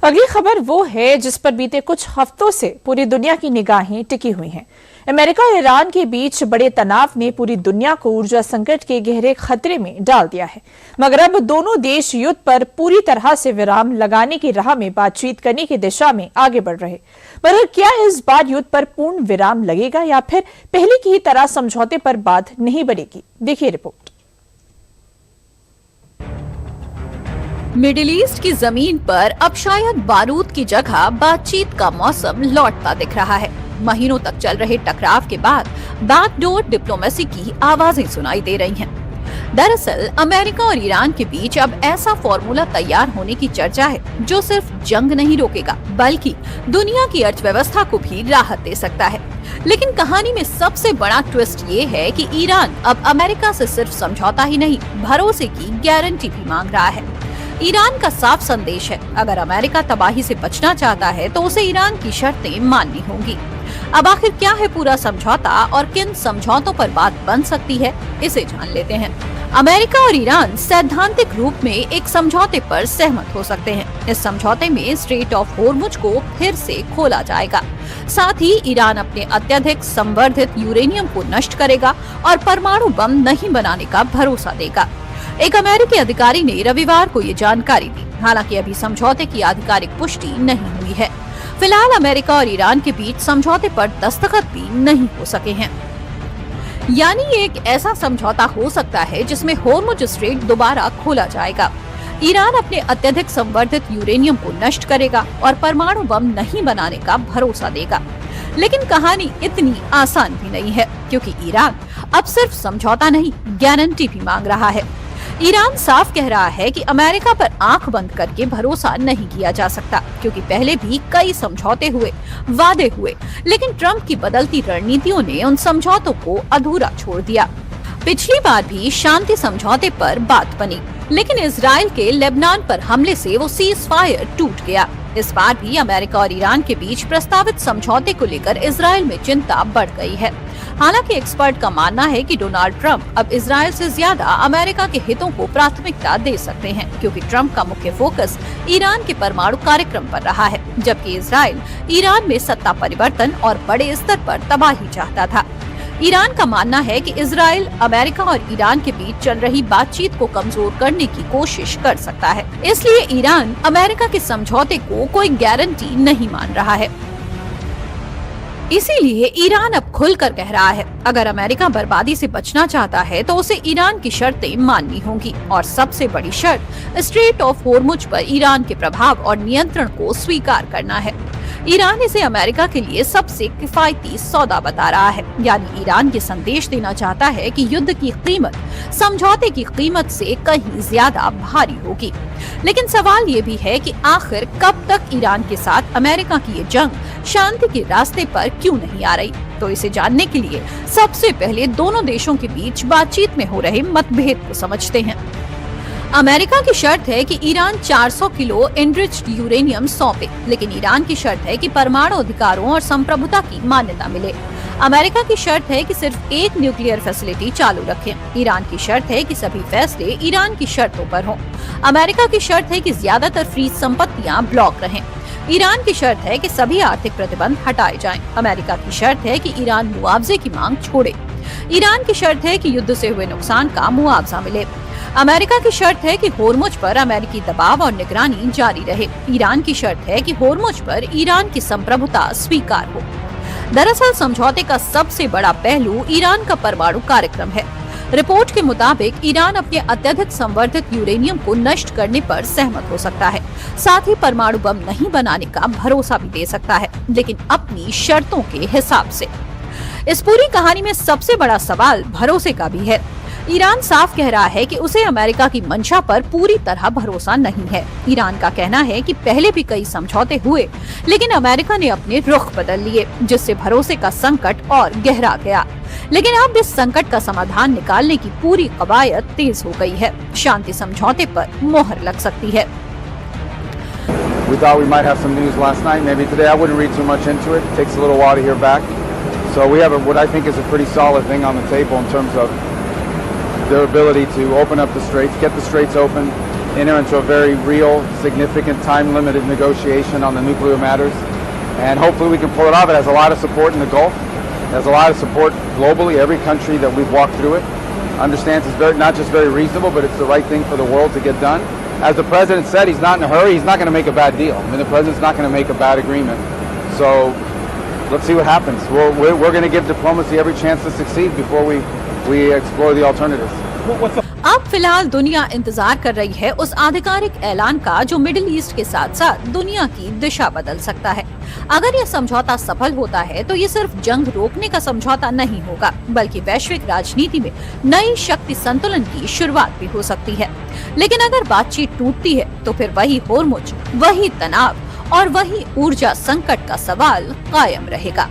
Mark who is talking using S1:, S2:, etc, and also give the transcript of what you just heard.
S1: अगली खबर वो है जिस पर बीते कुछ हफ्तों से पूरी दुनिया की निगाहें टिकी हुई हैं। अमेरिका और ईरान के बीच बड़े तनाव ने पूरी दुनिया को ऊर्जा संकट के गहरे खतरे में डाल दिया है, मगर अब दोनों देश युद्ध पर पूरी तरह से विराम लगाने की राह में बातचीत करने की दिशा में आगे बढ़ रहे। मगर क्या इस बार युद्ध पर पूर्ण विराम लगेगा या फिर पहले की ही तरह समझौते पर बात नहीं बनेगी? देखिए रिपोर्ट।
S2: मिडिल ईस्ट की जमीन पर अब शायद बारूद की जगह बातचीत का मौसम लौटता दिख रहा है। महीनों तक चल रहे टकराव के बाद बैकडोर डिप्लोमेसी की आवाजें सुनाई दे रही हैं। दरअसल अमेरिका और ईरान के बीच अब ऐसा फॉर्मूला तैयार होने की चर्चा है जो सिर्फ जंग नहीं रोकेगा बल्कि दुनिया की अर्थव्यवस्था को भी राहत दे सकता है। लेकिन कहानी में सबसे बड़ा ट्विस्ट ये है कि ईरान अब अमेरिका से सिर्फ समझौता ही नहीं, भरोसे की गारंटी भी मांग रहा है। ईरान का साफ संदेश है, अगर अमेरिका तबाही से बचना चाहता है तो उसे ईरान की शर्तें माननी होंगी। अब आखिर क्या है पूरा समझौता और किन समझौतों पर बात बन सकती है, इसे जान लेते हैं। अमेरिका और ईरान सैद्धांतिक रूप में एक समझौते पर सहमत हो सकते हैं। इस समझौते में स्ट्रेट ऑफ होर्मुज को फिर से खोला जाएगा। साथ ही ईरान अपने अत्यधिक संवर्धित यूरेनियम को नष्ट करेगा और परमाणु बम नहीं बनाने का भरोसा देगा। एक अमेरिकी अधिकारी ने रविवार को ये जानकारी दी। हालांकि अभी समझौते की आधिकारिक पुष्टि नहीं हुई है। फिलहाल अमेरिका और ईरान के बीच समझौते पर दस्तखत भी नहीं हो सके हैं। यानी एक ऐसा समझौता हो सकता है जिसमें होर्मुज स्ट्रेट दोबारा खोला जाएगा। ईरान अपने अत्यधिक संवर्धित यूरेनियम को नष्ट करेगा और परमाणु बम नहीं बनाने का भरोसा देगा। लेकिन कहानी इतनी आसान भी नहीं है, क्योंकि ईरान अब सिर्फ समझौता नहीं, गारंटी भी मांग रहा है। ईरान साफ कह रहा है कि अमेरिका पर आंख बंद करके भरोसा नहीं किया जा सकता, क्योंकि पहले भी कई समझौते हुए, वादे हुए, लेकिन ट्रंप की बदलती रणनीतियों ने उन समझौतों को अधूरा छोड़ दिया। पिछली बार भी शांति समझौते पर बात बनी, लेकिन इजराइल के लेबनान पर हमले से वो सीज फायर टूट गया। इस बार भी अमेरिका और ईरान के बीच प्रस्तावित समझौते को लेकर इजराइल में चिंता बढ़ गई है। हालांकि एक्सपर्ट का मानना है कि डोनाल्ड ट्रंप अब इजराइल से ज्यादा अमेरिका के हितों को प्राथमिकता दे सकते हैं, क्योंकि ट्रंप का मुख्य फोकस ईरान के परमाणु कार्यक्रम पर रहा है, जबकि इजराइल ईरान में सत्ता परिवर्तन और बड़े स्तर पर तबाही चाहता था। ईरान का मानना है कि इजराइल अमेरिका और ईरान के बीच चल रही बातचीत को कमजोर करने की कोशिश कर सकता है। इसलिए ईरान अमेरिका के समझौते को कोई गारंटी नहीं मान रहा है। इसीलिए ईरान अब खुलकर कह रहा है, अगर अमेरिका बर्बादी से बचना चाहता है तो उसे ईरान की शर्तें माननी होंगी, और सबसे बड़ी शर्त स्ट्रेट ऑफ होर्मुज पर ईरान के प्रभाव और नियंत्रण को स्वीकार करना है। ईरान इसे अमेरिका के लिए सबसे किफायती सौदा बता रहा है। यानी ईरान ये संदेश देना चाहता है कि युद्ध की कीमत समझौते की कीमत से कहीं ज्यादा भारी होगी। लेकिन सवाल ये भी है कि आखिर कब तक ईरान के साथ अमेरिका की ये जंग शांति के रास्ते पर क्यों नहीं आ रही? तो इसे जानने के लिए सबसे पहले दोनों देशों के बीच बातचीत में हो रहे मतभेद को समझते हैं। अमेरिका की शर्त है कि ईरान 400 किलो एनरिच्ड यूरेनियम सौंपे, लेकिन ईरान की शर्त है कि परमाणु अधिकारों और संप्रभुता की मान्यता मिले। अमेरिका की शर्त है कि सिर्फ एक न्यूक्लियर फैसिलिटी चालू रखें। ईरान की शर्त है कि सभी फैसले ईरान की शर्तों पर हों। अमेरिका की शर्त है कि ज्यादातर फ्रीज संपत्तियां ब्लॉक रहें। ईरान की शर्त है कि सभी आर्थिक प्रतिबंध हटाए जाएं। अमेरिका की शर्त है कि ईरान मुआवजे की मांग छोड़े। ईरान की शर्त है कि युद्ध से हुए नुकसान का मुआवजा मिले। अमेरिका की शर्त है कि होर्मुज पर अमेरिकी दबाव और निगरानी जारी रहे। ईरान की शर्त है कि होर्मुज पर ईरान की संप्रभुता स्वीकार हो। दरअसल समझौते का सबसे बड़ा पहलू ईरान का परमाणु कार्यक्रम है। रिपोर्ट के मुताबिक ईरान अपने अत्यधिक संवर्धित यूरेनियम को नष्ट करने पर सहमत हो सकता है, साथ ही परमाणु बम नहीं बनाने का भरोसा भी दे सकता है, लेकिन अपनी शर्तों के हिसाब से। इस पूरी कहानी में सबसे बड़ा सवाल भरोसे का भी है। ईरान साफ कह रहा है कि उसे अमेरिका की मंशा पर पूरी तरह भरोसा नहीं है। ईरान का कहना है कि पहले भी कई समझौते हुए, लेकिन अमेरिका ने अपने रुख बदल लिए, जिससे भरोसे का संकट और गहरा गया। लेकिन अब इस संकट का समाधान निकालने की पूरी कवायद तेज हो गई है। शांति समझौते पर मोहर लग सकती है।
S3: We thought we might have some news last night. Maybe today. I wouldn't read too much into it. It takes a little while to hear back. So we have what I think is a pretty solid thing on the table in terms of their ability to open up the straits, get the straits open, enter into a very real, significant, time-limited negotiation on the nuclear matters. And hopefully we can pull it off. It has a lot of support in the Gulf. It has a lot of support globally. Every country that we've walked through it understands it's not just very reasonable, but it's the right thing for the world to get done. As the president said, he's not in a hurry. He's not going to make a bad deal. I mean, the president's not going to make a bad agreement. So let's see what happens. We're going to give diplomacy every chance to succeed before we explore the alternatives.
S2: अब फिलहाल दुनिया इंतजार कर रही है उस आधिकारिक ऐलान का जो मिडिल ईस्ट के साथ साथ दुनिया की दिशा बदल सकता है। अगर यह समझौता सफल होता है तो ये सिर्फ जंग रोकने का समझौता नहीं होगा, बल्कि वैश्विक राजनीति में नई शक्ति संतुलन की शुरुआत भी हो सकती है। लेकिन अगर बातचीत टूटती है तो फिर वही होरमुज, वही तनाव और वही ऊर्जा संकट का सवाल कायम रहेगा।